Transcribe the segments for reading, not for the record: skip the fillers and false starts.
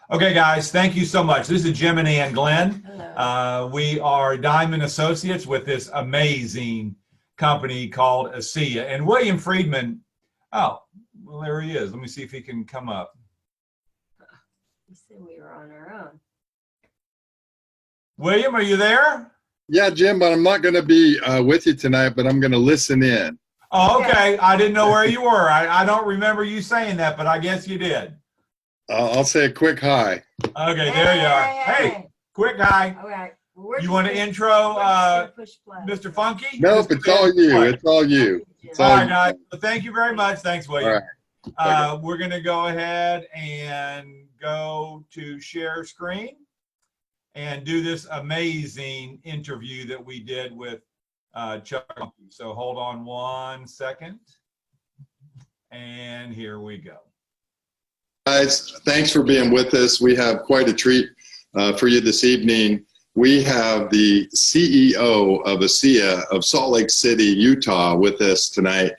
Okay, guys, thank you so much. This is Jim and Ann Glenn. Hello. We are Diamond Associates with this amazing company called ASEA. And William Friedman, oh, well, there he is. Let me see if he can come up. We said we were on our own. William, are you there? Yeah, Jim, but I'm not going to be with you tonight, but I'm going to listen in. Oh, okay. I didn't know where you were. I don't remember you saying that, but I guess you did. I'll say a quick hi. Okay, there you are. Hey, quick hi. All right. Well, You want to intro Mr. Funke? Nope, it's all you. It's all you. It's All all right, you. guys. Well, thank you very much. Thanks, All William. right. We're going to go ahead and go to share screen and do this amazing interview that we did with Chuck. So hold on 1 second. And here we go. Guys, thanks for being with us. We have quite a treat for you this evening. We have the CEO of ASEA of Salt Lake City, Utah with us tonight.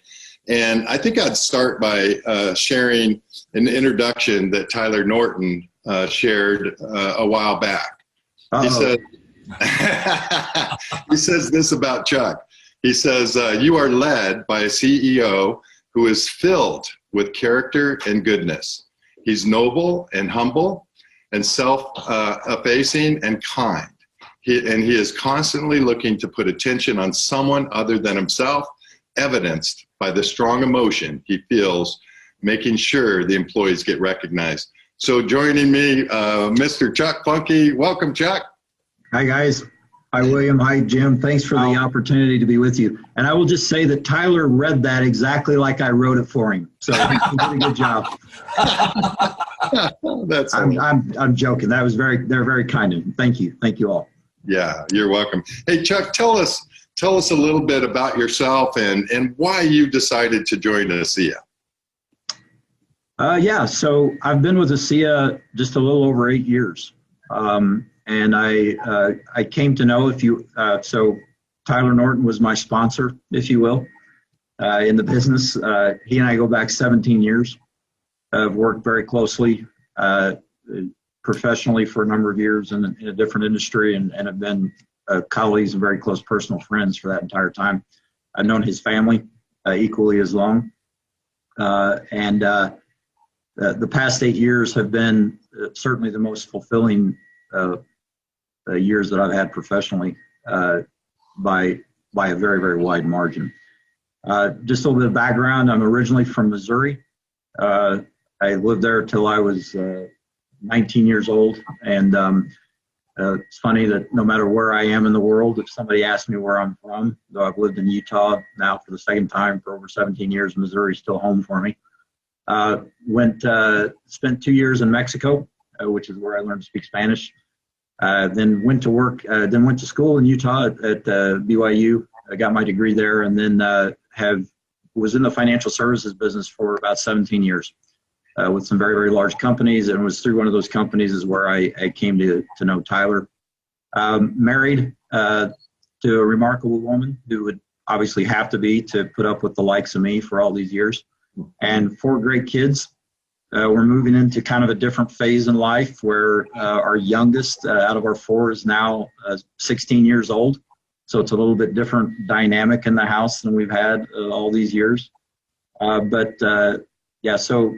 And I think I'd start by sharing an introduction that Tyler Norton shared a while back. He said, he says this about Chuck. He says, you are led by a CEO who is filled with character and goodness. He's noble and humble and self-effacing and kind. He is constantly looking to put attention on someone other than himself, evidenced by the strong emotion he feels, making sure the employees get recognized. So joining me, Mr. Chuck Funke. Welcome, Chuck. Hi, guys. Hi, William. Hi, Jim. Thanks for the opportunity to be with you. And I will just say that Tyler read that exactly like I wrote it for him. So he did a good job. That's I'm joking. They're very kind of them. Thank you. Thank you all. Yeah, you're welcome. Hey, Chuck, tell us a little bit about yourself and why you decided to join ASEA. Yeah, so I've been with ASEA just a little over 8 years. And I came to know so Tyler Norton was my sponsor, if you will, in the business. He and I go back 17 years. I've worked very closely professionally for a number of years in a different industry and have been colleagues and very close personal friends for that entire time. I've known his family equally as long. The past 8 years have been certainly the most fulfilling years that I've had professionally by a very, very wide margin. Just a little bit of background. I'm originally from Missouri. I lived there till I was 19 years old. And it's funny that no matter where I am in the world, if somebody asks me where I'm from, though I've lived in Utah now for the second time for over 17 years, Missouri is still home for me. Spent 2 years in Mexico, which is where I learned to speak Spanish. Then went to work, then went to school in Utah at BYU. I got my degree there, and then was in the financial services business for about 17 years with some very, very large companies, and was through one of those companies is where I came to know Tyler. Married to a remarkable woman who would obviously have to be to put up with the likes of me for all these years, and 4 great kids. We're moving into kind of a different phase in life where our youngest out of our 4 is now 16 years old. So it's a little bit different dynamic in the house than we've had all these years. Yeah, so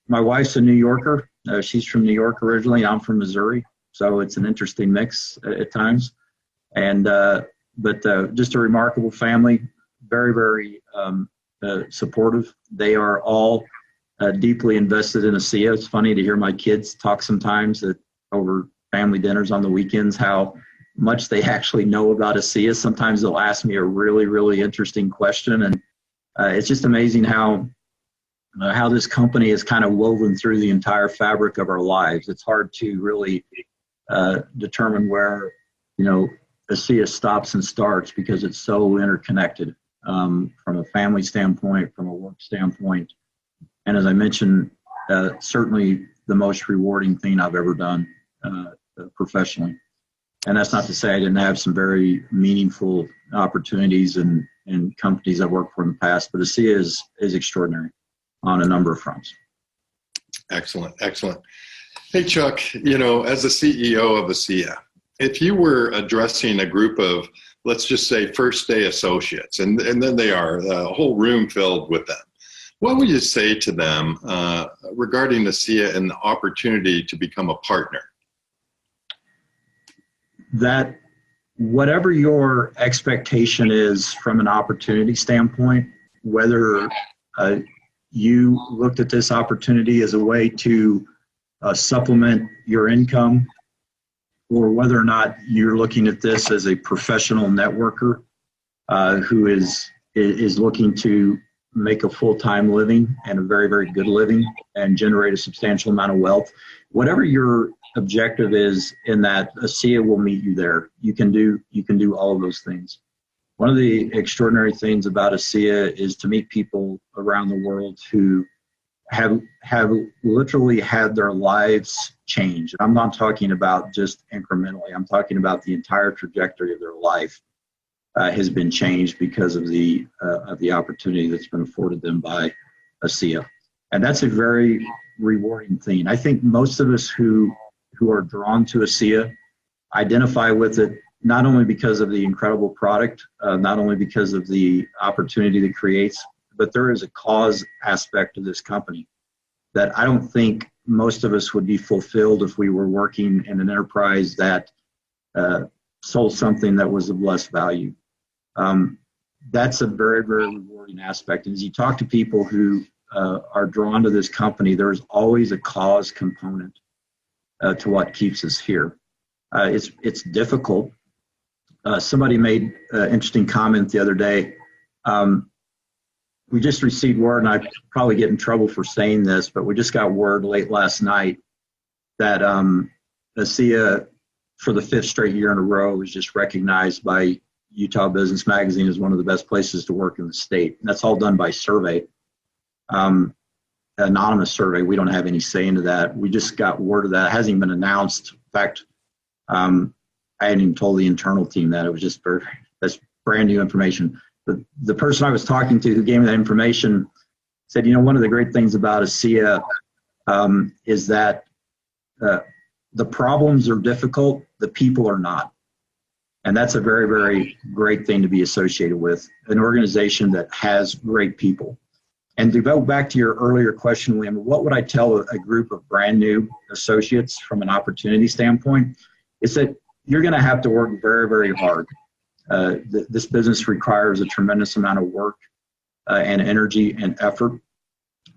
my wife's a New Yorker. She's from New York originally. I'm from Missouri. So it's an interesting mix at times. But just a remarkable family, very, very supportive. They are all deeply invested in ASEA. It's funny to hear my kids talk sometimes over family dinners on the weekends, how much they actually know about ASEA. Sometimes they'll ask me a really, really interesting question. And it's just amazing how this company is kind of woven through the entire fabric of our lives. It's hard to really determine where, ASEA stops and starts because it's so interconnected from a family standpoint, from a work standpoint. And as I mentioned, certainly the most rewarding thing I've ever done professionally. And that's not to say I didn't have some very meaningful opportunities and companies I've worked for in the past, but ASEA is extraordinary on a number of fronts. Excellent, excellent. Hey, Chuck, as the CEO of ASEA, if you were addressing a group of, let's just say, first day associates, and then they are a whole room filled with them, what would you say to them regarding ASEA and the opportunity to become a partner? That whatever your expectation is from an opportunity standpoint, whether you looked at this opportunity as a way to supplement your income, or whether or not you're looking at this as a professional networker who is looking to make a full-time living and a very, very good living and generate a substantial amount of wealth, whatever your objective is in that, ASEA will meet you there. You can do all of those things. One of the extraordinary things about ASEA is to meet people around the world who have literally had their lives changed. I'm not talking about just incrementally. I'm talking about the entire trajectory of their life has been changed because of the opportunity that's been afforded them by ASEA. And that's a very rewarding thing. I think most of us who are drawn to ASEA identify with it not only because of the incredible product, not only because of the opportunity that it creates, but there is a cause aspect of this company that I don't think most of us would be fulfilled if we were working in an enterprise that sold something that was of less value. That's a very, very rewarding aspect. And as you talk to people who are drawn to this company, there's always a cause component to what keeps us here. It's difficult. Somebody made an interesting comment the other day. We just received word, and I probably get in trouble for saying this, but we just got word late last night that ASEA, for the 5th straight year in a row, was just recognized by Utah Business Magazine as one of the best places to work in the state. And that's all done by survey, anonymous survey. We don't have any say into that. We just got word of that. It hasn't even been announced. In fact, I hadn't even told the internal team that. It was just that's brand new information. The person I was talking to who gave me that information said, one of the great things about ASEA is that the problems are difficult, the people are not. And that's a very, very great thing to be associated with, an organization that has great people. And to go back to your earlier question, William, what would I tell a group of brand new associates from an opportunity standpoint? Is that you're going to have to work very, very hard. This business requires a tremendous amount of work and energy and effort,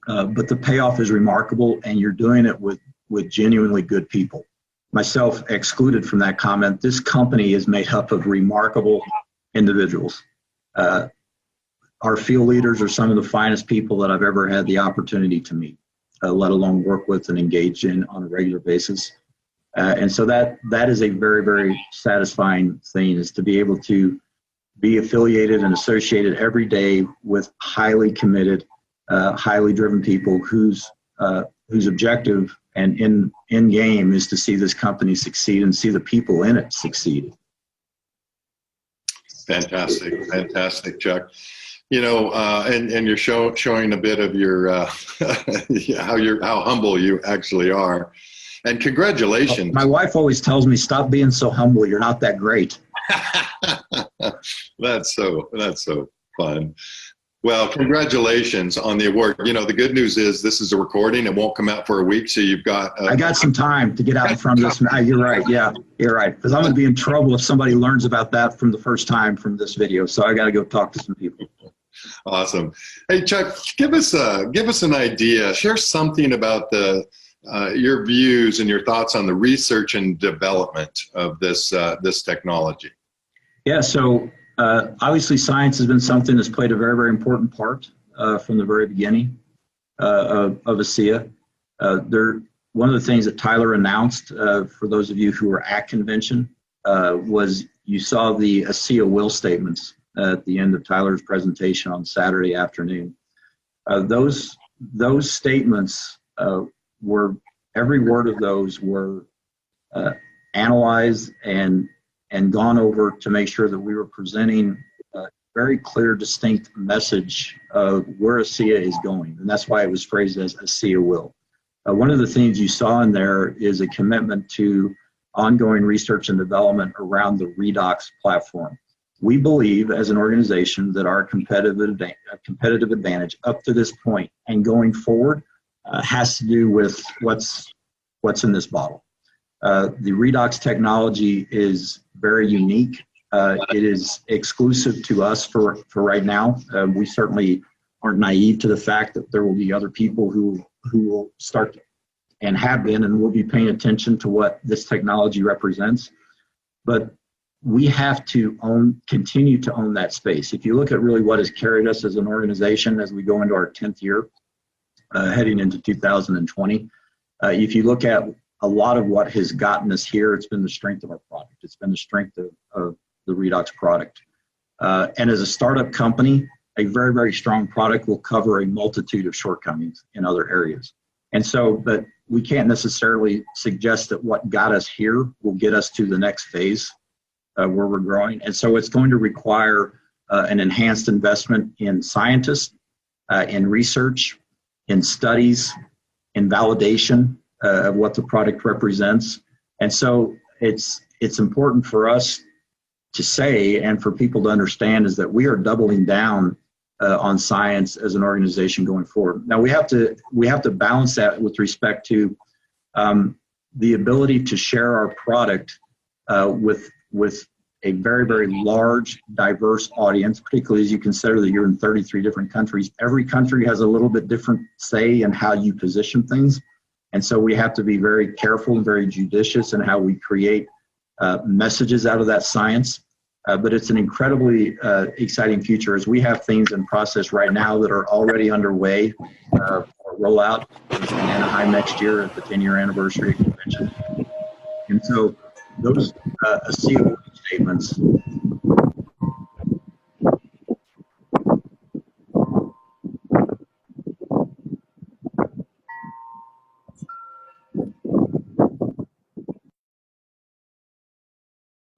but the payoff is remarkable, and you're doing it with genuinely good people. Myself excluded from that comment. This company is made up of remarkable individuals. Our field leaders are some of the finest people that I've ever had the opportunity to meet, let alone work with and engage in on a regular basis. And so that is a very, very satisfying thing, is to be able to be affiliated and associated every day with highly committed, highly driven people whose objective and in game is to see this company succeed and see the people in it succeed. Fantastic, Chuck. And you're showing a bit of your how humble you actually are. And congratulations. My wife always tells me, stop being so humble. You're not that great. That's so fun. Well, congratulations on the award. The good news is this is a recording. It won't come out for a week, so you've got... I got some time to get out in front of this. You're right. Yeah, you're right. Because I'm going to be in trouble if somebody learns about that from the first time from this video. So I got to go talk to some people. Awesome. Hey, Chuck, give us an idea. Share something about your views and your thoughts on the research and development of this technology. Yeah, so obviously science has been something that's played a very, very important part from the very beginning of ASEA. One of the things that Tyler announced, for those of you who were at convention, was you saw the ASEA will statements at the end of Tyler's presentation on Saturday afternoon. Those statements were, every word of those were analyzed and gone over to make sure that we were presenting a very clear, distinct message of where ASEA is going. And that's why it was phrased as ASEA will. One of the things you saw in there is a commitment to ongoing research and development around the REDOX platform. We believe as an organization that our competitive advantage up to this point and going forward has to do with what's in this bottle. The REDOX technology is very unique. It is exclusive to us for right now. We certainly aren't naive to the fact that there will be other people who will start and have been and will be paying attention to what this technology represents. But we have to continue to own that space. If you look at really what has carried us as an organization as we go into our 10th year, heading into 2020, if you look at a lot of what has gotten us here, it's been the strength of our product. It's been the strength of the REDOX product. And as a startup company, a very, very strong product will cover a multitude of shortcomings in other areas. And so, but we can't necessarily suggest that what got us here will get us to the next phase where we're growing. And so it's going to require an enhanced investment in scientists, in research, in studies, in validation of what the product represents. And so it's important for us to say, and for people to understand, is that we are doubling down on science as an organization going forward. Now we have to balance that with respect to the ability to share our product with a very, very large, diverse audience, particularly as you consider that you're in 33 different countries. Every country has a little bit different say in how you position things. And so we have to be very careful and very judicious in how we create messages out of that science. But it's an incredibly exciting future as we have things in process right now that are already underway for rollout in Anaheim next year at the 10-year anniversary convention. And so those COO statements.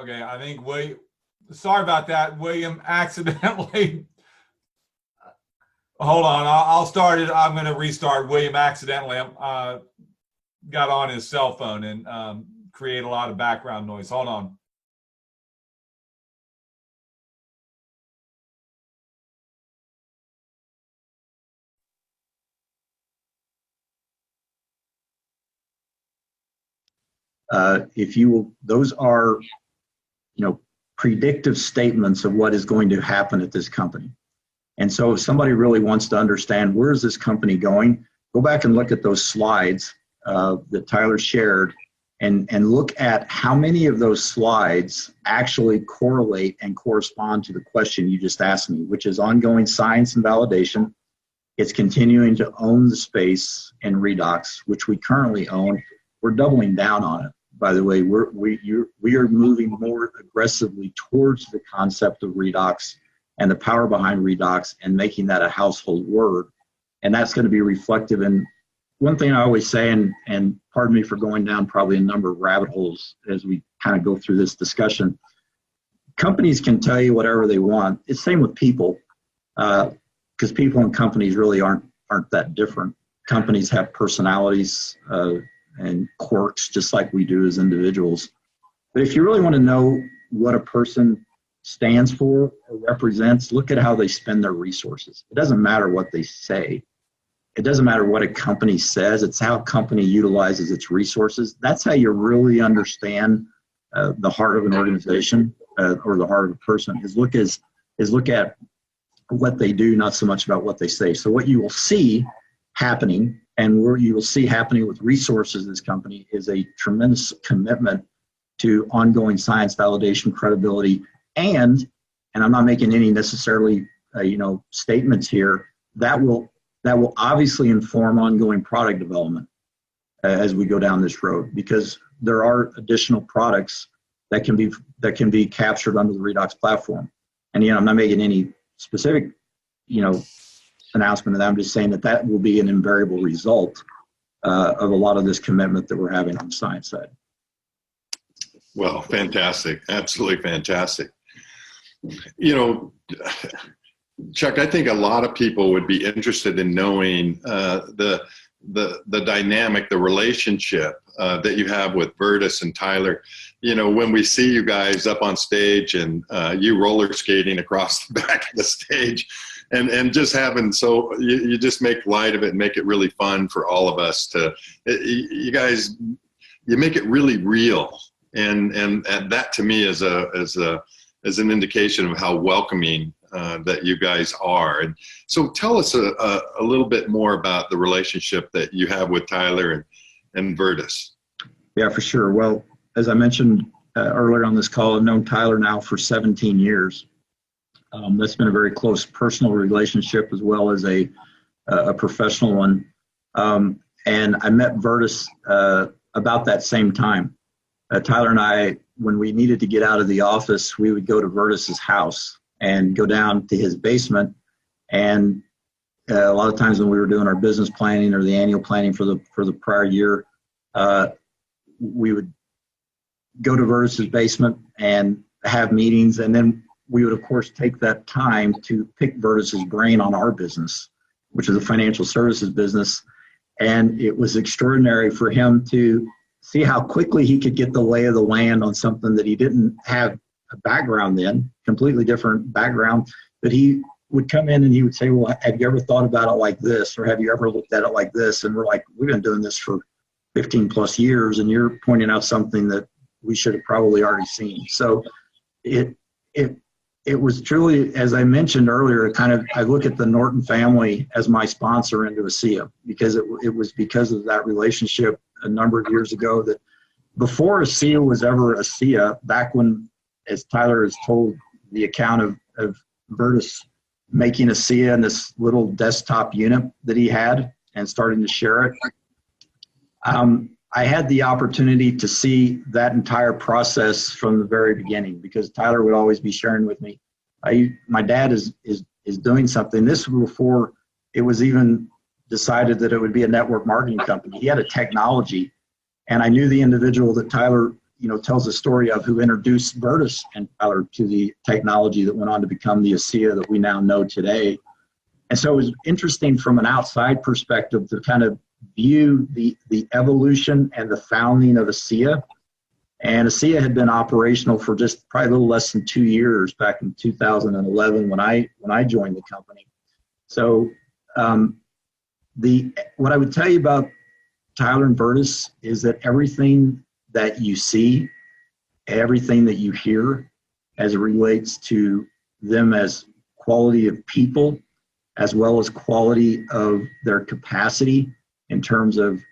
Okay, I think sorry about that. William accidentally, hold on, I'll start it. I'm going to restart. William accidentally got on his cell phone and create a lot of background noise. Hold on. If you will, those are, predictive statements of what is going to happen at this company. And so if somebody really wants to understand where is this company going, go back and look at those slides that Tyler shared and look at how many of those slides actually correlate and correspond to the question you just asked me, which is ongoing science and validation. It's continuing to own the space in REDOX, which we currently own. We're doubling down on it. By the way, we are moving more aggressively towards the concept of REDOX and the power behind REDOX and making that a household word. And that's going to be reflective in one thing I always say, and pardon me for going down probably a number of rabbit holes as we kind of go through this discussion. Companies can tell you whatever they want. It's the same with people, because people and companies really aren't that different. Companies have personalities, and quirks just like we do as individuals. But if you really want to know what a person stands for or represents, look at how they spend their resources. It doesn't matter what they say. It doesn't matter what a company says. It's how a company utilizes its resources. That's how you really understand the heart of an organization or the heart of a person, is look at what they do, not so much about what they say. So what you will see happening, and where you will see happening with resources in this company, is a tremendous commitment to ongoing science validation, credibility, and I'm not making any necessarily statements here, that will obviously inform ongoing product development as we go down this road, because there are additional products that can be captured under the REDOX platform. And I'm not making any specific announcement of that. I'm just saying that will be an invariable result of a lot of this commitment that we're having on the science side. Well, fantastic. Absolutely fantastic. Chuck, I think a lot of people would be interested in knowing the dynamic, the relationship that you have with Vertus and Tyler. You know, when we see you guys up on stage and you roller skating across the back of the stage, and just having, so you just make light of it and make it really fun for all of us to, you guys, you make it really real. And that to me is an indication of how welcoming that you guys are. And so tell us a little bit more about the relationship that you have with Tyler and Vertus. Yeah, for sure. Well, as I mentioned earlier on this call, I've known Tyler now for 17 years. That's been a very close personal relationship as well as a professional one. And I met Vertus about that same time. Tyler and I, when we needed to get out of the office, we would go to Vertus's house and go down to his basement. And a lot of times when we were doing our business planning or the annual planning for the prior year, we would go to Vertus's basement and have meetings. And then we would, of course, take that time to pick Vertus's brain on our business, which is a financial services business. And it was extraordinary for him to see how quickly he could get the lay of the land on something that he didn't have a background in, completely different background. But he would come in and he would say, well, have you ever thought about it like this? Or have you ever looked at it like this? And we're like, we've been doing this for 15 plus years, and you're pointing out something that we should have probably already seen. So it was truly, as I mentioned earlier, I look at the Norton family as my sponsor into ASEA, because it was because of that relationship a number of years ago, that before ASEA was ever ASEA, back when, as Tyler has told the account of Vertus making ASEA in this little desktop unit that he had and starting to share it, I had the opportunity to see that entire process from the very beginning, because Tyler would always be sharing with me, my dad is doing something. This was before it was even decided that it would be a network marketing company. He had a technology, and I knew the individual that Tyler, tells the story of, who introduced Vertus and Tyler to the technology that went on to become the ASEA that we now know today. And so it was interesting from an outside perspective to kind of view the evolution and the founding of ASEA. And ASEA had been operational for just probably a little less than 2 years back in 2011 when I joined the company. So what I would tell you about Tyler and Vertus is that everything that you see, everything that you hear as it relates to them as quality of people, as well as quality of their capacity in terms of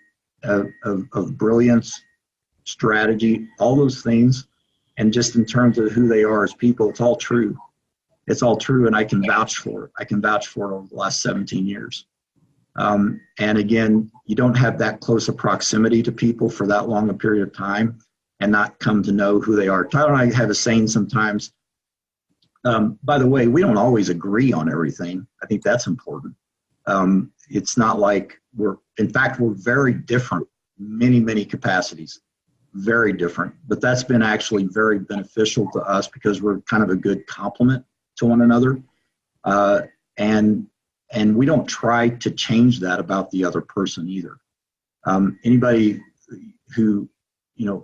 brilliance, strategy, all those things, and just in terms of who they are as people, it's all true. It's all true, and I can vouch for it. I can vouch for it over the last 17 years. And again, you don't have that close a proximity to people for that long a period of time and not come to know who they are. Tyler and I have a saying sometimes, by the way, we don't always agree on everything. I think that's important. It's not like we're very different, many capacities, very different, but that's been actually very beneficial to us because we're kind of a good complement to one another. And we don't try to change that about the other person either. Anybody who,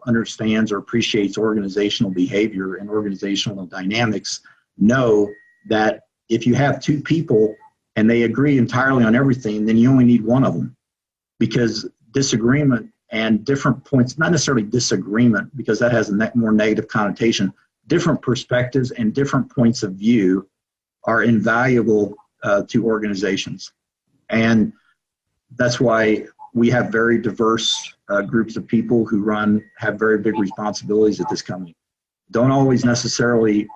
understands or appreciates organizational behavior and organizational dynamics know that if you have two people and they agree entirely on everything, then you only need one of them, because disagreement and different points, not necessarily disagreement, because that has a more negative connotation, different perspectives and different points of view are invaluable to organizations. And that's why we have very diverse groups of people who have very big responsibilities at this company. Don't always necessarily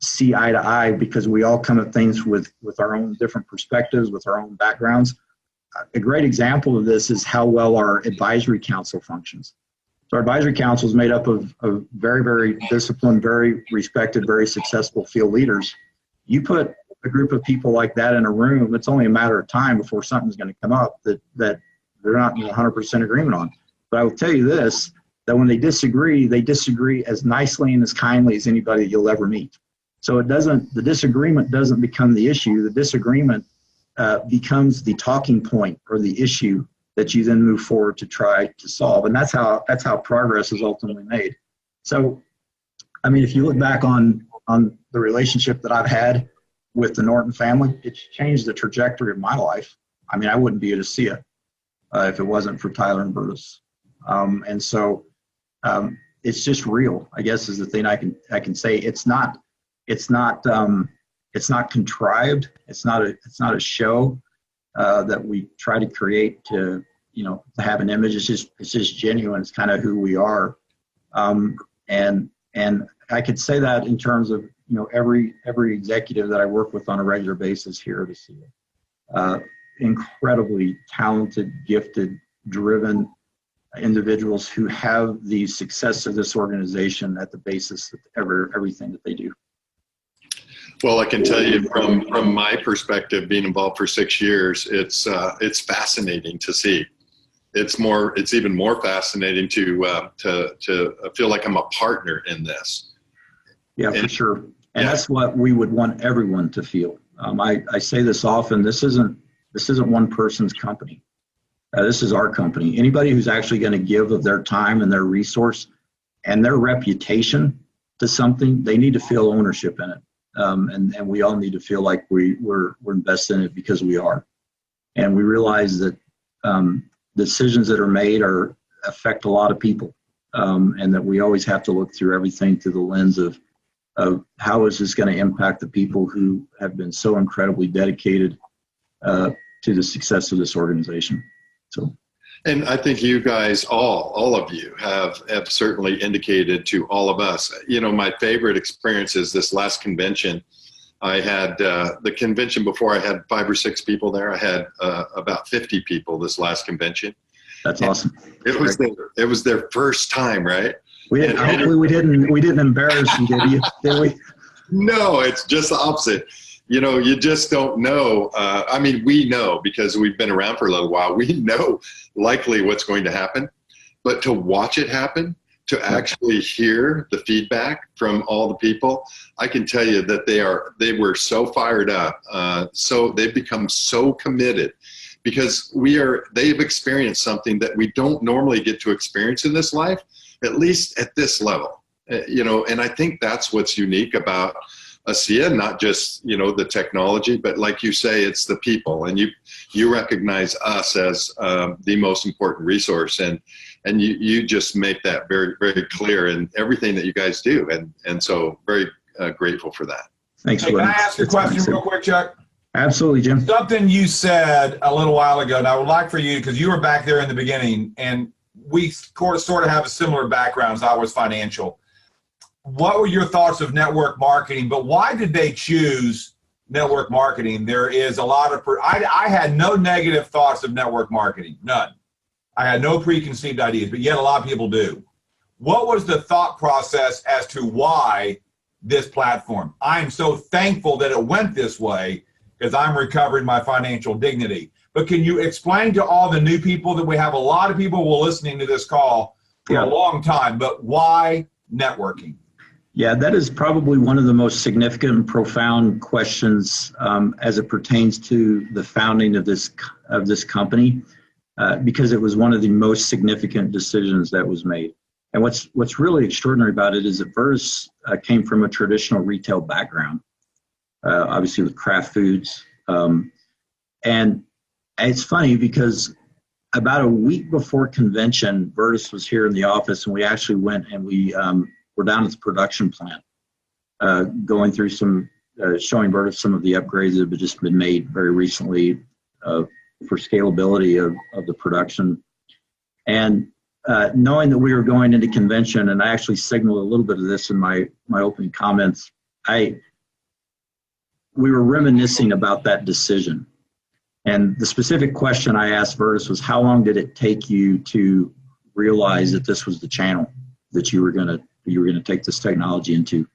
see eye to eye because we all come at things with our own different perspectives, with our own backgrounds. A great example of this is how well our advisory council functions. So our advisory council is made up of very, very disciplined, very respected, very successful field leaders. You put a group of people like that in a room, it's only a matter of time before something's going to come up that they're not in 100% agreement on. But I will tell you this, that when they disagree as nicely and as kindly as anybody you'll ever meet. So the disagreement doesn't become the issue. The disagreement becomes the talking point or the issue that you then move forward to try to solve. And that's how progress is ultimately made. So, I mean, if you look back on the relationship that I've had with the Norton family, it's changed the trajectory of my life. I mean, I wouldn't be able to see it if it wasn't for Tyler and Brutus. And so it's just real, I guess, is the thing I can say. It's not contrived. It's not a show that we try to create to have an image. It's just genuine. It's kind of who we are. And I could say that in terms of every executive that I work with on a regular basis here at ASEA. Incredibly talented, gifted, driven individuals who have the success of this organization at the basis of everything that they do. Well, I can tell you from my perspective, being involved for 6 years, it's fascinating to see. It's even more fascinating to feel like I'm a partner in this. Yeah, for sure. And that's what we would want everyone to feel. I say this often. This isn't one person's company. This is our company. Anybody who's actually going to give of their time and their resource and their reputation to something, they need to feel ownership in it. And we all need to feel like we're invested in it because we are. And we realize that decisions that are made affect a lot of people, and that we always have to look through everything through the lens of how is this going to impact the people who have been so incredibly dedicated to the success of this organization. So, and I think you guys, all of you have certainly indicated to all of us, my favorite experience is this last convention. I had the convention before, I had 5 or 6 people there. I had about 50 people this last convention. That's awesome. It was their first time, right? Hopefully we didn't embarrass you, did we? No, it's just the opposite. You just don't know. I mean, we know because we've been around for a little while. We know likely what's going to happen, but to watch it happen, to actually hear the feedback from all the people, I can tell you that they were so fired up. So they've become so committed because they've experienced something that we don't normally get to experience in this life, at least at this level. And I think that's what's unique about ASEA, not just, the technology, but like you say, it's the people, and you recognize us as the most important resource, and you just make that very, very clear in everything that you guys do. And so very grateful for that. Thanks. Hey, can I ask a question real quick, Chuck? Absolutely, Jim. Something you said a little while ago, and I would like for you, because you were back there in the beginning, and we sort of have a similar backgrounds. I was financial. What were your thoughts of network marketing? But why did they choose network marketing? There is a lot of, I had no negative thoughts of network marketing, none. I had no preconceived ideas, but yet a lot of people do. What was the thought process as to why this platform? I'm so thankful that it went this way because I'm recovering my financial dignity. But can you explain to all the new people that we have a lot of people who are listening to this call for a long time, but why networking? Yeah, that is probably one of the most significant and profound questions as it pertains to the founding of this company, because it was one of the most significant decisions that was made. And what's really extraordinary about it is that Vertus came from a traditional retail background, obviously with Kraft Foods. And it's funny because about a week before convention, Vertus was here in the office, and we actually went and we're down at the production plant, going through showing Vertus some of the upgrades that have just been made very recently for scalability of the production. And knowing that we were going into convention, and I actually signaled a little bit of this in my opening comments, we were reminiscing about that decision. And the specific question I asked Vertus was, how long did it take you to realize that this was the channel that you were going to take this technology into?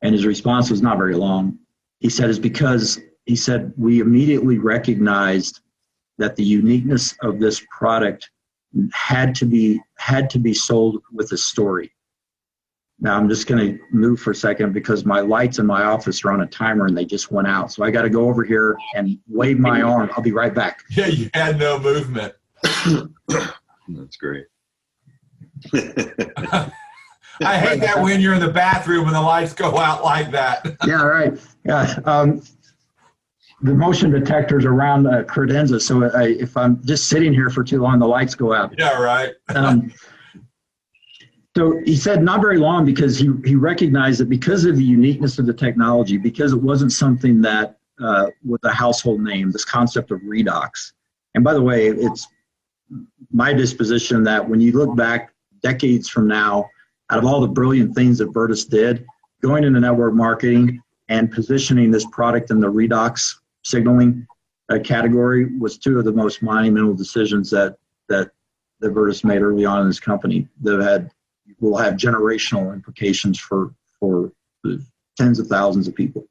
And his response was not very long. He said, it's because, he said, we immediately recognized that the uniqueness of this product had to be sold with a story. Now I'm just going to move for a second because my lights in my office are on a timer and they just went out. So I got to go over here and wave my arm. I'll be right back. Yeah, you had no movement. That's great. I hate that when you're in the bathroom and the lights go out like that. Yeah, right. Yeah. The motion detector's around credenza, so if I'm just sitting here for too long, the lights go out. Yeah, right. So he said not very long, because he recognized that because of the uniqueness of the technology, because it wasn't something that with a household name, this concept of REDOX. And by the way, it's my disposition that when you look back decades from now, out of all the brilliant things that Virtus did, going into network marketing and positioning this product in the REDOX signaling category was two of the most monumental decisions that Virtus made early on in this company that will have generational implications for tens of thousands of people.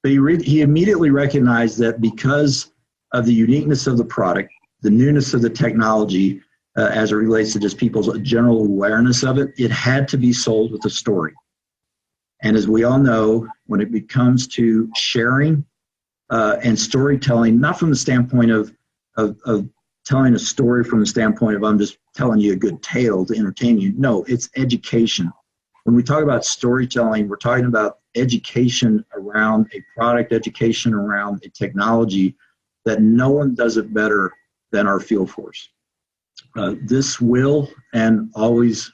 But he immediately recognized that because of the uniqueness of the product, the newness of the technology, as it relates to just people's general awareness of it, it had to be sold with a story. And as we all know, when it comes to sharing and storytelling, not from the standpoint of telling a story from the standpoint of I'm just telling you a good tale to entertain you. No, it's education. When we talk about storytelling, we're talking about education around a product, education around a technology that no one does it better than our field force. This will and always,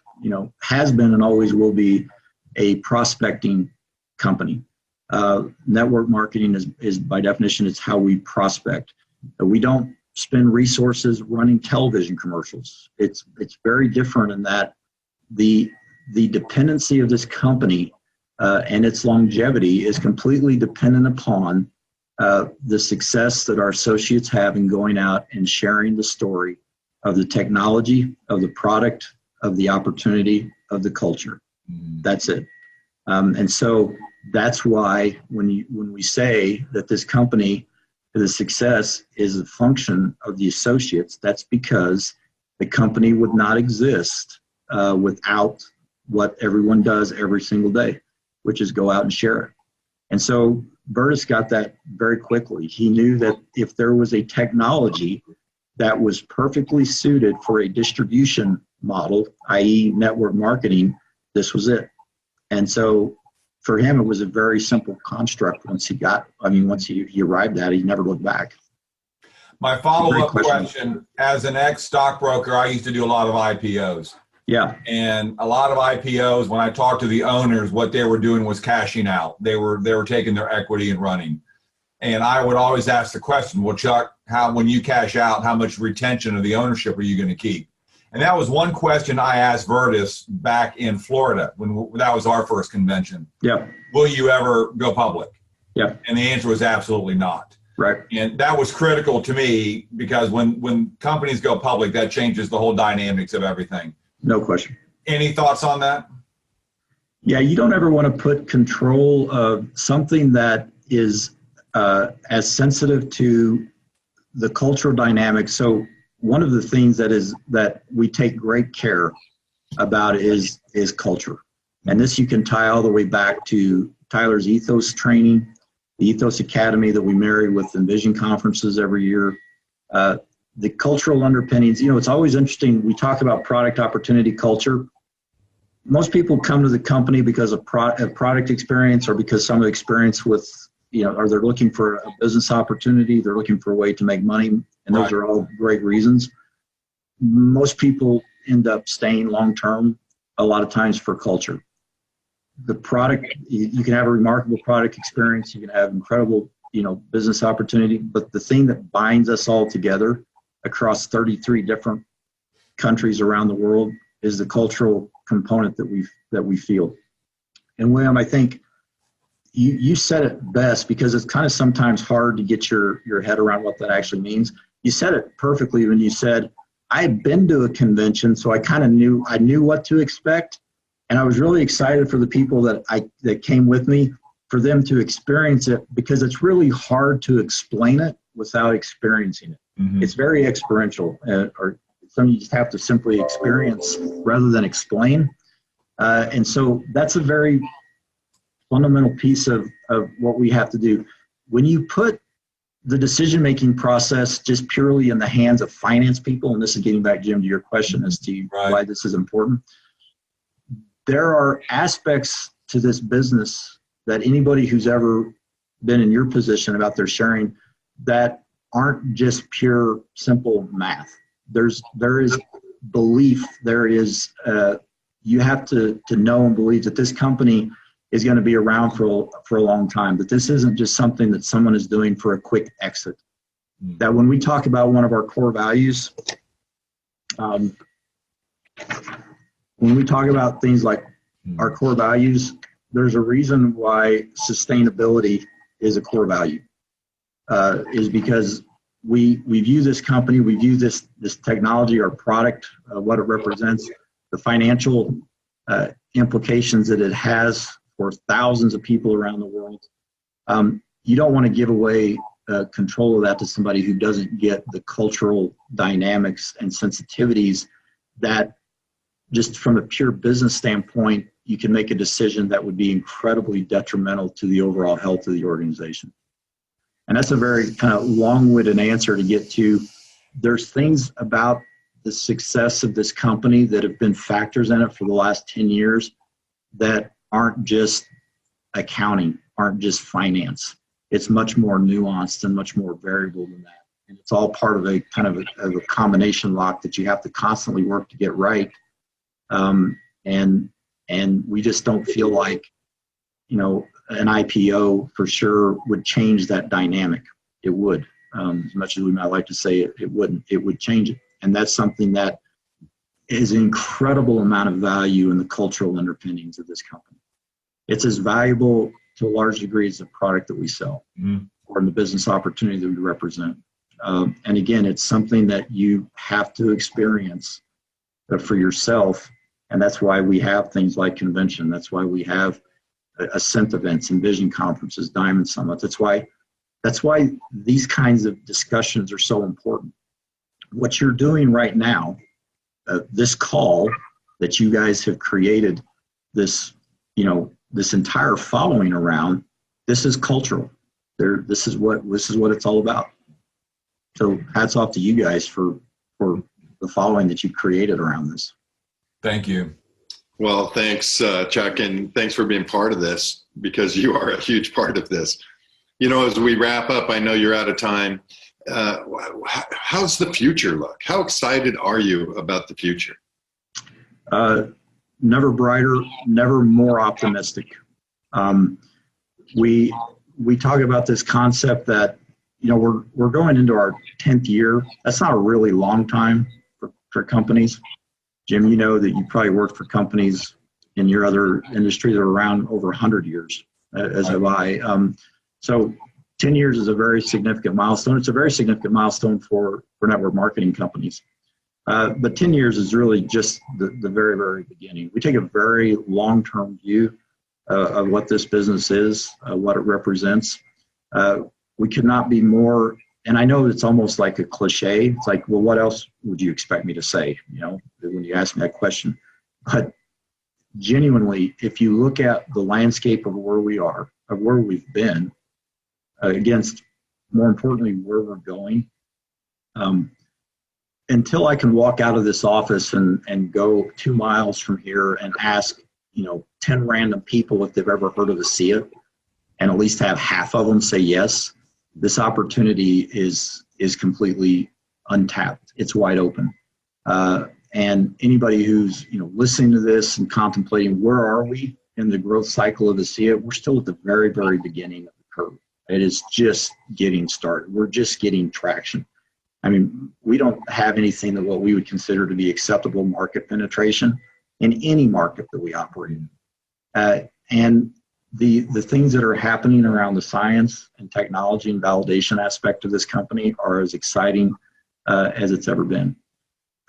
has been and always will be a prospecting company. Network marketing is by definition, it's how we prospect. We don't spend resources running television commercials. It's very different in that the dependency of this company and its longevity is completely dependent upon the success that our associates have in going out and sharing the story of the technology, of the product, of the opportunity, of the culture. That's it. And so that's why when we say that this company, the success is a function of the associates, that's because the company would not exist without what everyone does every single day, which is go out and share it. And so Virtus got that very quickly. He knew that if there was a technology that was perfectly suited for a distribution model, i.e. network marketing, this was it. And so for him, it was a very simple construct once he arrived at it, he never looked back. My follow-up question, as an ex-stockbroker, I used to do a lot of IPOs. Yeah. And a lot of IPOs, when I talked to the owners, what they were doing was cashing out. They were taking their equity and running. And I would always ask the question, well, Chuck, when you cash out, how much retention of the ownership are you going to keep? And that was one question I asked Virtus back in Florida when that was our first convention. Yeah. Will you ever go public? Yeah. And the answer was absolutely not. Right. And that was critical to me because when companies go public, that changes the whole dynamics of everything. No question. Any thoughts on that? Yeah, you don't ever want to put control of something that is as sensitive to the cultural dynamics. So one of the things that we take great care about is culture. And this you can tie all the way back to Tyler's ethos training, the Ethos Academy that we marry with Envision conferences every year. The cultural underpinnings, it's always interesting. We talk about product opportunity culture. Most people come to the company because of product experience or because some of the experience with, or they're looking for a business opportunity. They're looking for a way to make money. And those are all great reasons. Most people end up staying long-term a lot of times for culture. The product, you can have a remarkable product experience. You can have incredible, business opportunity. But the thing that binds us all together across 33 different countries around the world is the cultural component that we feel. And William, I think you said it best because it's kind of sometimes hard to get your head around what that actually means. You said it perfectly when you said, I had been to a convention, so I kind of knew what to expect. And I was really excited for the people that came with me, for them to experience it, because it's really hard to explain it without experiencing it. Mm-hmm. It's very experiential, or some you just have to simply experience rather than explain. And so that's a very fundamental piece of what we have to do. When you put the decision-making process just purely in the hands of finance people, and this is getting back, Jim, to your question as to why this is important. There are aspects to this business that anybody who's ever been in your position about their sharing that aren't just pure, simple math. There is belief, you have to know and believe that this company is going to be around for a long time, that this isn't just something that someone is doing for a quick exit. That when we talk about one of our core values, when we talk about things like our core values, there's a reason why sustainability is a core value, is because we view this company, we view this technology, our product, what it represents, the financial implications that it has for thousands of people around the world. You don't want to give away control of that to somebody who doesn't get the cultural dynamics and sensitivities that, just from a pure business standpoint, you can make a decision that would be incredibly detrimental to the overall health of the organization. And that's a very kind of long-winded answer to get to. There's things about the success of this company that have been factors in it for the last 10 years that aren't just accounting, aren't just finance. It's much more nuanced and much more variable than that. And it's all part of a kind of a combination lock that you have to constantly work to get right. And we just don't feel like, an IPO for sure would change that dynamic. It would. As much as we might like to say it wouldn't, it would change it. And that's something that is an incredible amount of value in the cultural underpinnings of this company. It's as valuable to a large degree as the product that we sell or in the business opportunity that we represent. And again, it's something that you have to experience for yourself. And that's why we have things like convention. That's why we have Ascent events and vision conferences, Diamond Summits. That's why these kinds of discussions are so important. What you're doing right now, this call that you guys have created, this entire following around, this is cultural. This is what it's all about. So hats off to you guys for the following that you've created around this. Thank you. Well, thanks, Chuck, and thanks for being part of this, because you are a huge part of this. As we wrap up, I know you're out of time. How's the future look? How excited are you about the future? Never brighter, never more optimistic. We talk about this concept that, we're going into our 10th year. That's not a really long time for companies. Jim, you know that you probably worked for companies in your other industry that are around over 100 years, as have I. So 10 years is a very significant milestone. It's a very significant milestone for network marketing companies. But 10 years is really just the very, very beginning. We take a very long-term view of what this business is, what it represents. We could not be more, and I know it's almost like a cliche. It's like, well, what else would you expect me to say, when you ask me that question? But genuinely, if you look at the landscape of where we are, of where we've been, against, more importantly, where we're going, until I can walk out of this office and go 2 miles from here and ask, 10 random people if they've ever heard of ASEA, and at least have half of them say yes, this opportunity is completely untapped. It's wide open. And anybody who's listening to this and contemplating where are we in the growth cycle of ASEA, we're still at the very, very beginning of the curve. It is just getting started. We're just getting traction. I mean, we don't have anything that what we would consider to be acceptable market penetration in any market that we operate in. And the things that are happening around the science and technology and validation aspect of this company are as exciting as it's ever been.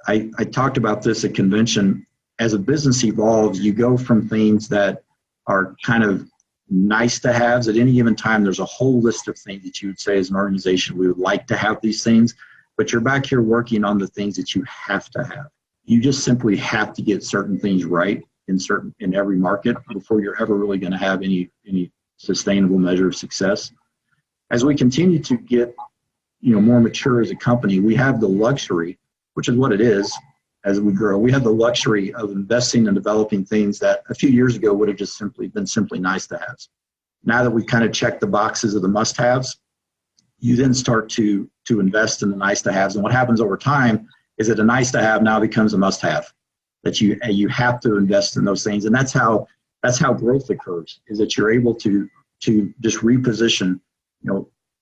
I talked about this at convention. As a business evolves, you go from things that are kind of nice to haves. At any given time, there's a whole list of things that you would say as an organization, we would like to have these things, but you're back here working on the things that you have to have. You just simply have to get certain things right in every market before you're ever really going to have any sustainable measure of success. as we continue to get, more mature as a company, we have the luxury, which is what it is as we grow, we have the luxury of investing and developing things that a few years ago would have just been simply nice to have. Now that we kind of check the boxes of the must-haves, you then start to invest in the nice-to-haves. And what happens over time is that a nice-to-have now becomes a must-have, that you have to invest in those things. And that's how growth occurs, is that you're able to just reposition,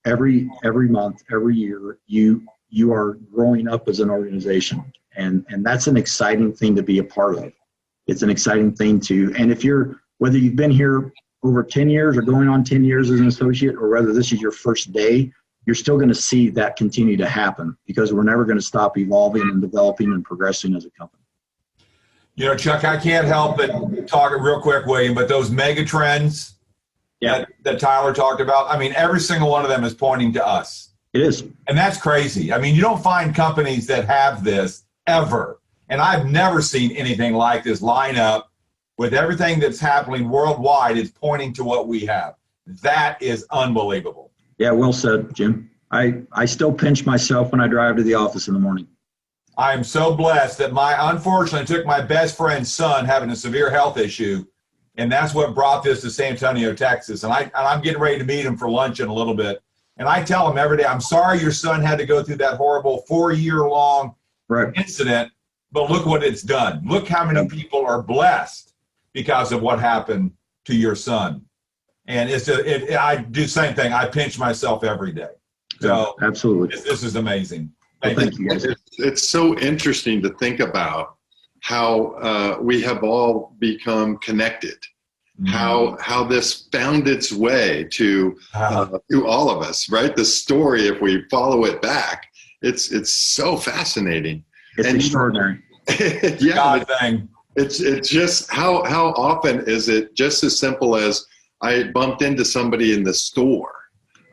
every month, every year, you are growing up as an organization. And that's an exciting thing to be a part of. It's an exciting thing and whether you've been here over 10 years or going on 10 years as an associate, or whether this is your first day, you're still going to see that continue to happen, because we're never going to stop evolving and developing and progressing as a company. Chuck, I can't help but talk real quick, William, but those mega trends that Tyler talked about, I mean, every single one of them is pointing to us. It is. And that's crazy. I mean, you don't find companies that have this ever. And I've never seen anything like this line up with everything that's happening worldwide. It's pointing to what we have. That is unbelievable. Yeah, well said, Jim. I still pinch myself when I drive to the office in the morning. I am so blessed that unfortunately took my best friend's son having a severe health issue, and that's what brought this to San Antonio, Texas. And I'm getting ready to meet him for lunch in a little bit. And I tell him every day, I'm sorry your son had to go through that horrible 4-year-long incident, but look what it's done. Look how many people are blessed because of what happened to your son. And I do the same thing. I pinch myself every day. So absolutely, this is amazing. Thank you guys. It's so interesting to think about how we have all become connected. How this found its way to all of us, right? The story, if we follow it back, it's so fascinating. It's extraordinary. Yeah, God thing. It's just how often is it just as simple as I bumped into somebody in the store.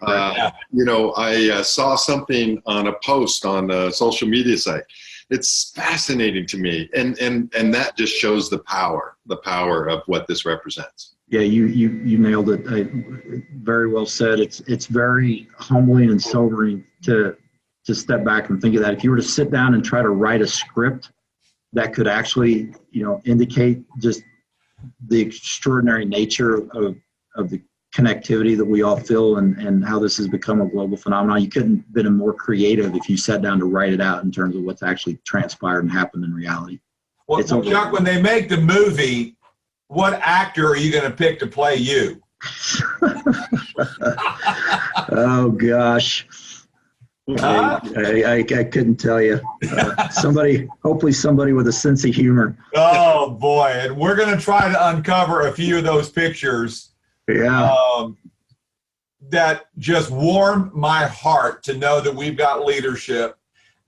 I saw something on a post on a social media site. It's fascinating to me, and that just shows the power of what this represents. Yeah, you nailed it. Very well said. It's very humbling and sobering to step back and think of that. If you were to sit down and try to write a script that could actually, indicate just the extraordinary nature of the connectivity that we all feel and how this has become a global phenomenon, you couldn't have been more creative if you sat down to write it out in terms of what's actually transpired and happened in reality. Well, Chuck, when they make the movie, what actor are you going to pick to play you? Oh, gosh. I couldn't tell you. Hopefully somebody with a sense of humor. Oh, boy. And we're going to try to uncover a few of those pictures. Yeah. That just warm my heart to know that we've got leadership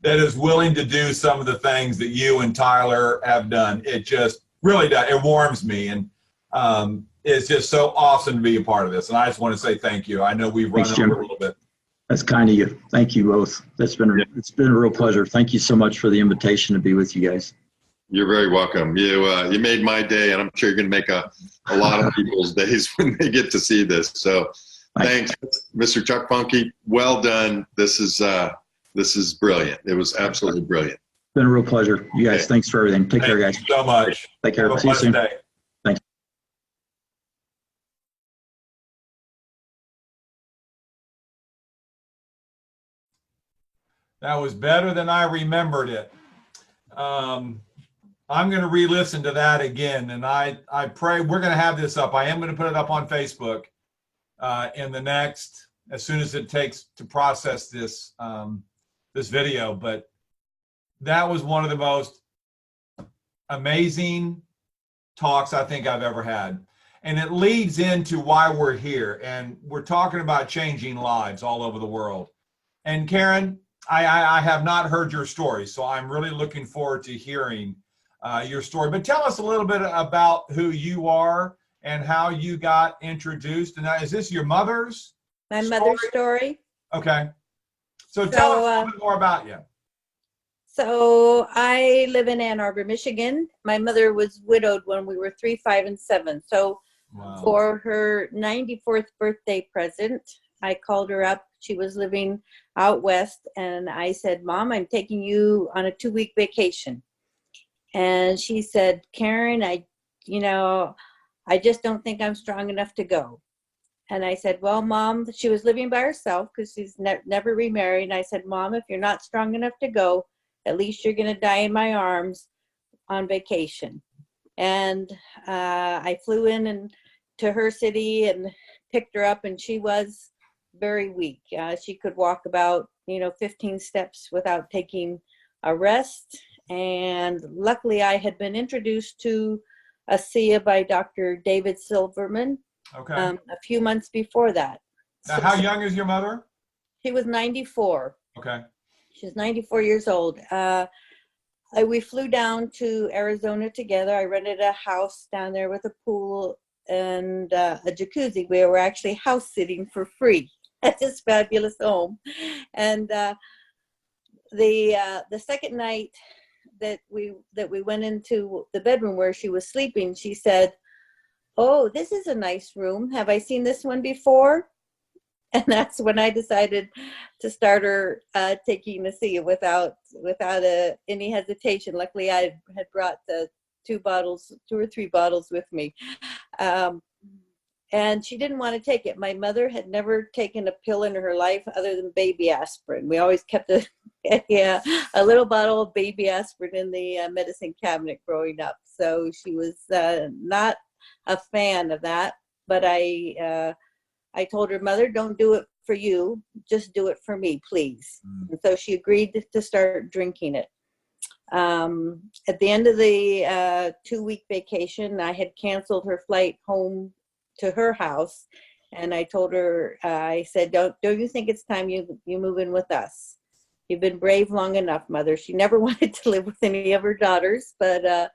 that is willing to do some of the things that you and Tyler have done. It just really does. It warms me. And it's just so awesome to be a part of this. And I just want to say thank you. I know we've run over a little bit. That's kind of you. Thank you both. It's been a real pleasure. Thank you so much for the invitation to be with you guys. You're very welcome. You made my day, and I'm sure you're going to make a lot of people's days when they get to see this. So thanks, Mr. Chuck Funke. Well done. This is brilliant. It was absolutely brilliant. It's been a real pleasure. You guys, thanks for everything. Take care, guys. Thank you so much. Take care. Have a See you blessed soon. day. Thanks. That was better than I remembered it. I'm going to re-listen to that again, and I pray we're going to have this up. I am going to put it up on Facebook in the next, as soon as it takes to process this this video. But that was one of the most amazing talks I think I've ever had, and it leads into why we're here, and we're talking about changing lives all over the world. And Karen, I have not heard your story, so I'm really looking forward to hearing your story. But tell us a little bit about who you are and how you got introduced. And is this your mother's My mother's story. Okay. So tell us a little bit more about you. So I live in Ann Arbor, Michigan. My mother was widowed when we were 3, 5, and 7. So Wow. for her 94th birthday present, I called her up. She was living out west, and I said, Mom, I'm taking you on a 2-week vacation. And she said, Karen, I just don't think I'm strong enough to go. And I said, well, Mom, she was living by herself because she's never remarried. And I said, Mom, if you're not strong enough to go, at least you're going to die in my arms on vacation. And I flew in to her city and picked her up, and she was very weak. She could walk about 15 steps without taking a rest. And luckily I had been introduced to ASEA by Dr. David Silverman Okay. a few months before that. Now, how young is your mother? She was 94. Okay. She's 94 years old. We flew down to Arizona together. I rented a house down there with a pool and a jacuzzi. We were actually house sitting for free at this fabulous home. And the second night that we went into the bedroom where she was sleeping, she said, oh, this is a nice room. Have I seen this one before? And that's when I decided to start her taking ASEA without any hesitation. Luckily, I had brought the 2 or 3 bottles with me. And she didn't want to take it. My mother had never taken a pill in her life other than baby aspirin. We always kept a little bottle of baby aspirin in the medicine cabinet growing up. So she was not a fan of that. But I told her, Mother, don't do it for you. Just do it for me, please. And so she agreed to start drinking it. At the end of the 2-week vacation, I had canceled her flight home to her house, and I told her, I said, don't you think it's time you move in with us? You've been brave long enough, Mother. She never wanted to live with any of her daughters, but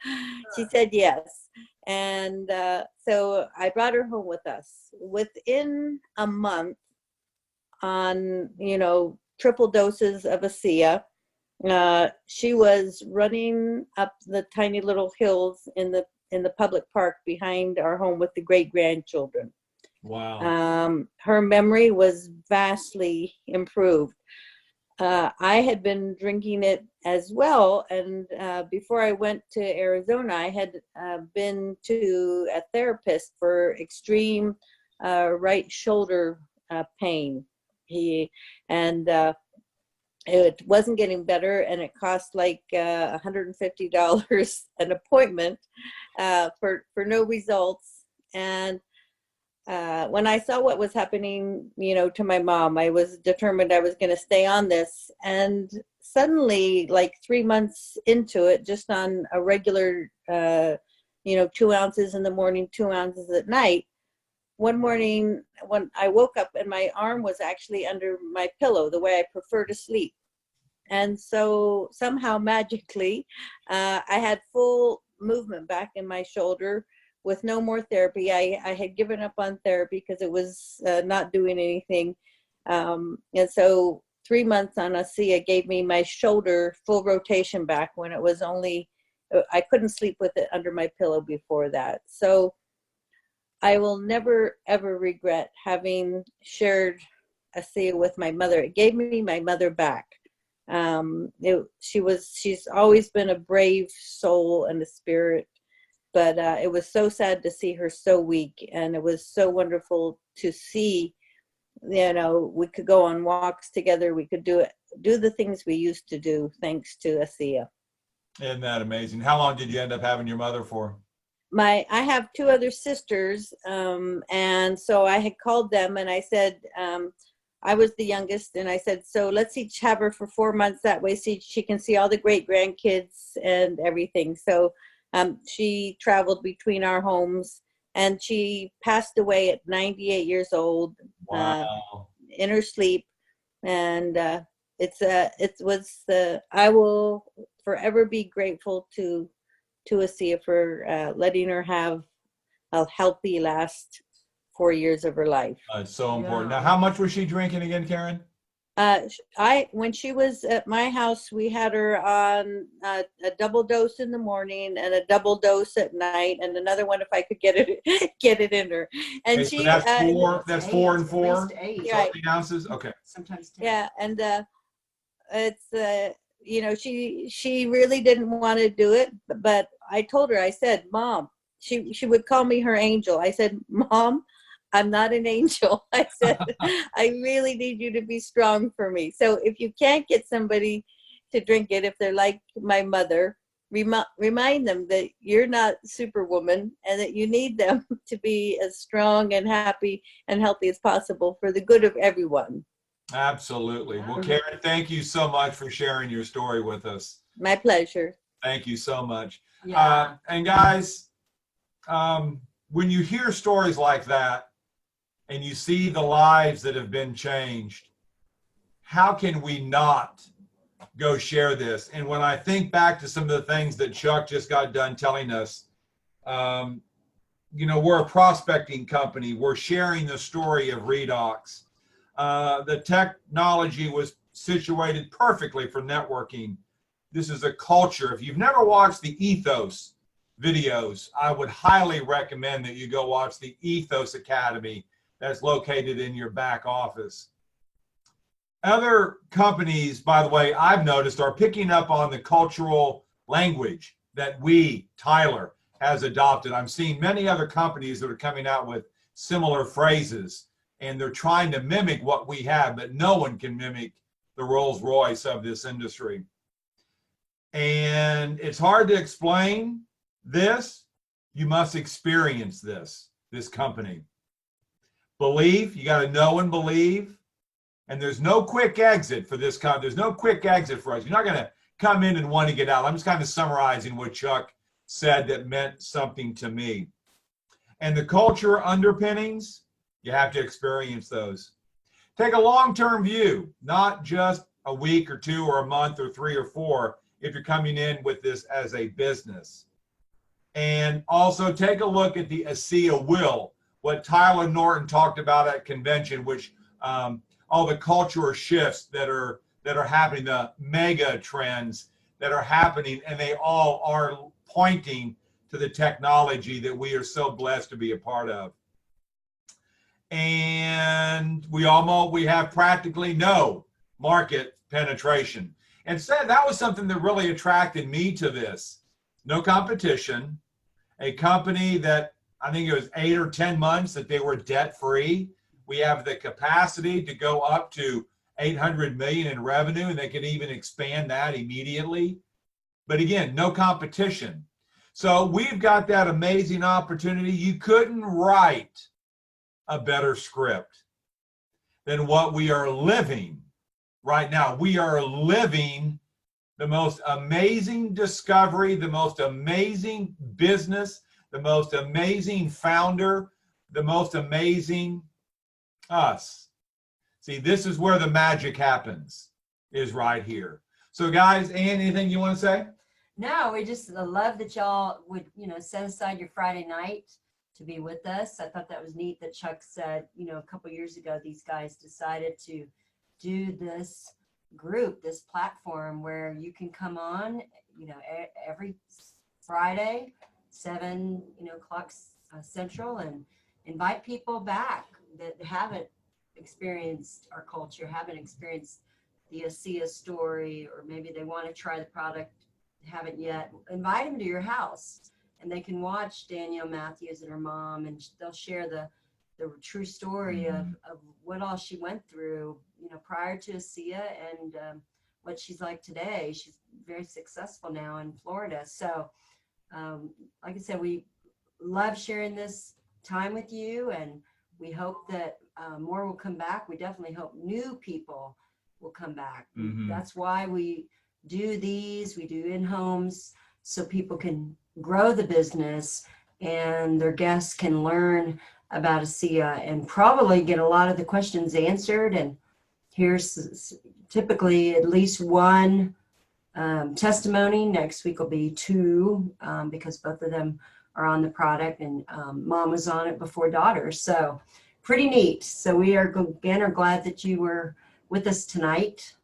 she said yes. And so I brought her home with us. Within a month, on triple doses of ASEA, she was running up the tiny little hills in the public park behind our home with the great-grandchildren. Wow. Her memory was vastly improved. I had been drinking it as well, and before I went to Arizona, I had been to a therapist for extreme right shoulder pain. It wasn't getting better, and it cost like $150 an appointment for no results. And when I saw what was happening, to my mom, I was determined I was going to stay on this. And suddenly, like 3 months into it, just on a regular, 2 ounces in the morning, 2 ounces at night, one morning when I woke up and my arm was actually under my pillow, the way I prefer to sleep. And so somehow magically, I had full movement back in my shoulder with no more therapy. I had given up on therapy because it was not doing anything. And so 3 months on ASEA gave me my shoulder full rotation back when it was only, I couldn't sleep with it under my pillow before that. So I will never, ever regret having shared ASEA with my mother. It gave me my mother back. She's always been a brave soul and a spirit, but it was so sad to see her so weak, and it was so wonderful to see, we could go on walks together, we could do the things we used to do thanks to ASEA. Isn't that amazing? How long did you end up having your mother for? I have 2 other sisters, and so I had called them and I said, I was the youngest, and I said, so let's each have her for 4 months. That way she can see all the great grandkids and everything. So she traveled between our homes, and she passed away at 98 years old. Wow. In her sleep. And I will forever be grateful to ASEA for letting her have a healthy last 4 years of her life. It's so important. Now, how much was she drinking again, Karen? When she was at my house, we had her on a double dose in the morning and a double dose at night, and another one if I could get it in her. And Okay, she, so that's four. That's 4 and 4. At least 8. Yeah. 8 ounces. Okay. Sometimes 10. yeah, and it's you know, she really didn't want to do it, but I told her, I said, Mom, she would call me her angel. I said, Mom, I'm not an angel. I said, I really need you to be strong for me. So if you can't get somebody to drink it, if they're like my mother, remind them that you're not Superwoman and that you need them to be as strong and happy and healthy as possible for the good of everyone. Absolutely. Well, Karen, thank you so much for sharing your story with us. My pleasure. Thank you so much. Yeah. And guys, when you hear stories like that and you see the lives that have been changed, how can we not go share this? And when I think back to some of the things that Chuck just got done telling us, you know, we're a prospecting company. We're sharing the story of REDOX. The technology was situated perfectly for networking. This is a culture. If you've never watched the Ethos videos, I would highly recommend that you go watch the Ethos Academy that's located in your back office. Other companies, by the way, I've noticed are picking up on the cultural language that Tyler has adopted. I'm seeing many other companies that are coming out with similar phrases, and they're trying to mimic what we have, but no one can mimic the Rolls Royce of this industry. And it's hard to explain this. You must experience this company. Believe, you got to know and believe. And there's no quick exit for this company. There's no quick exit for us. You're not going to come in and want to get out. I'm just kind of summarizing what Chuck said that meant something to me. And the culture underpinnings, you have to experience those. Take a long-term view, not just a week or 2 or a month or 3 or 4 if you're coming in with this as a business. And also take a look at the ASEA will, what Tyler Norton talked about at convention, which all the cultural shifts that are happening, the mega trends that are happening, and they all are pointing to the technology that we are so blessed to be a part of. And we have practically no market penetration. And so that was something that really attracted me to this. No competition, a company that I think it was 8 or 10 months that they were debt free. We have the capacity to go up to 800 million in revenue, and they can even expand that immediately. But again, no competition. So we've got that amazing opportunity. You couldn't write a better script than what we are living right now. We are living the most amazing discovery, the most amazing business, the most amazing founder, the most amazing us. See, this is where the magic happens, is right here. So guys, Ann, anything you want to say? No, we just love that y'all would, set aside your Friday night to be with us. I thought that was neat that Chuck said, a couple years ago, these guys decided to do this group, this platform where you can come on, every Friday, 7 o'clock Central, and invite people back that haven't experienced our culture, haven't experienced the ASEA story, or maybe they want to try the product, haven't yet. Invite them to your house, and they can watch Danielle Matthews and her mom, and they'll share the true story of what all she went through, prior to ASEA, and what she's like today. She's very successful now in Florida. So, like I said, we love sharing this time with you, and we hope that more will come back. We definitely hope new people will come back. That's why we do these. We do in-homes so people can grow the business and their guests can learn about ASEA and probably get a lot of the questions answered. And here's typically at least one testimony. Next week will be 2 because both of them are on the product, and mom was on it before daughter. So pretty neat. So we are glad that you were with us tonight.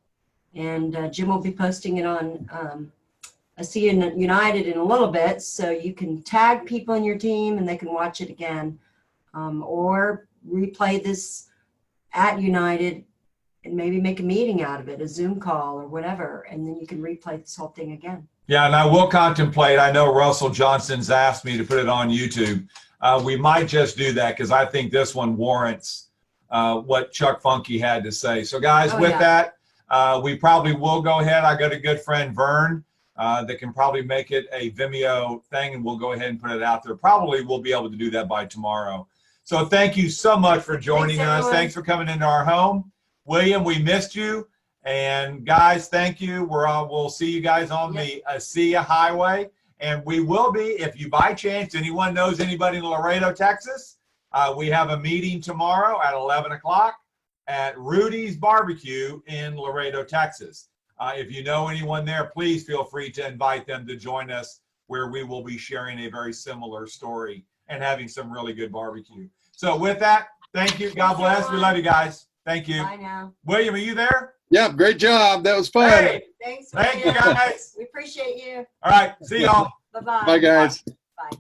And Jim will be posting it on I See You United in a little bit, so you can tag people in your team and they can watch it again, or replay this at United and maybe make a meeting out of it, a Zoom call or whatever, and then you can replay this whole thing again. Yeah, and I will contemplate. I know Russell Johnson's asked me to put it on YouTube. We might just do that because I think this one warrants what Chuck Funke had to say. So, guys, with that, we probably will go ahead. I got a good friend, Vern, that can probably make it a Vimeo thing, and we'll go ahead and put it out there. Probably we'll be able to do that by tomorrow. So thank you so much for joining us. Thanks for coming into our home. William, we missed you. And guys, thank you. We'll see you guys on the ASEA Highway. And we will be, if you by chance, anyone knows anybody in Laredo, Texas, we have a meeting tomorrow at 11 o'clock at Rudy's Barbecue in Laredo, Texas. If you know anyone there, please feel free to invite them to join us, where we will be sharing a very similar story and having some really good barbecue. So with that, thank you. God bless. We love you guys. Thank you. Bye now. William, are you there? Yeah, great job. That was fun. Hey, Thanks. thank you, William. guys. We appreciate you. All right. See y'all. Bye-bye. Bye, guys. Bye.